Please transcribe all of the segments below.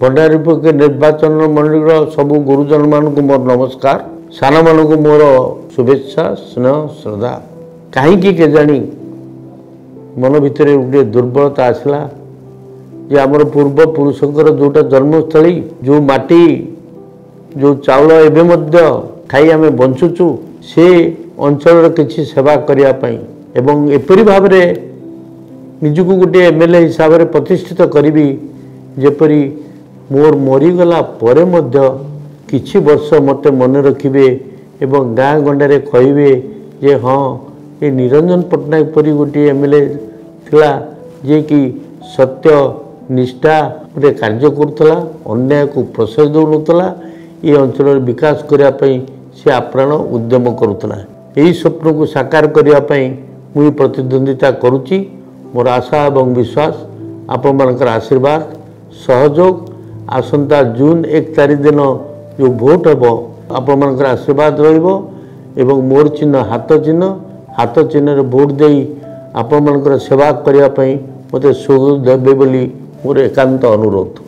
भंडारी निर्वाचन मंडल सबू गुरुजन मान को मोर नमस्कार सान मान को मोर शुभेच्छा स्नेह श्रद्धा कहीं के जानी मन भितर गोटे दुर्बलता आसला जे आमर पूर्व पुरुषंकर जोटा जन्मस्थली जो माटी जो चाउल एवं खाई आम बंचुचु से अंचल किसी सेवा करने एवं एपरी भाव निजक गोटे एमएलए हिसाब से प्रतिष्ठित करी जेपरी मोर मरीगला परे मध्य किछि वर्ष मते मन रखिबे एवं गाँ गंडारे कहिबे जे हाँ ये निरंजन पट्टनायक परी गोटे एमएलए थिला जे कि सत्य निष्ठा गोटे कार्य करुला अन्याय को प्रश्रय दौनला ये अंचल विकास करने से आप्राण उद्यम करुला यही स्वप्न को साकार करने मुझे प्रतिद्वंदिता करुच्ची मोर आशा एवं विश्वास आपण मानकर आशीर्वाद सहयोग आसंता जून 1 तारीख दिन जो भोट हम आपण मानकर आशीर्वाद रहिबो एवं मोर चिन्ह हाथ चिन्ह रे भोट देई आपण मानकर सेवा करने मते सुযোগ देबे बोली मोर एकांत अनुरोध।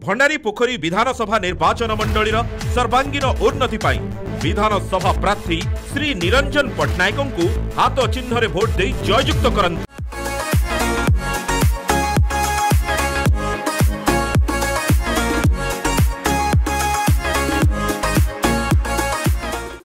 भंडारी पोखरी विधानसभा निर्वाचन मंडलीर सर्वांगीन उन्नति पाई विधानसभा प्रार्थी श्री निरंजन पट्टनायक को हाथ चिन्ह रे भोट दे जययुक्त करंतु।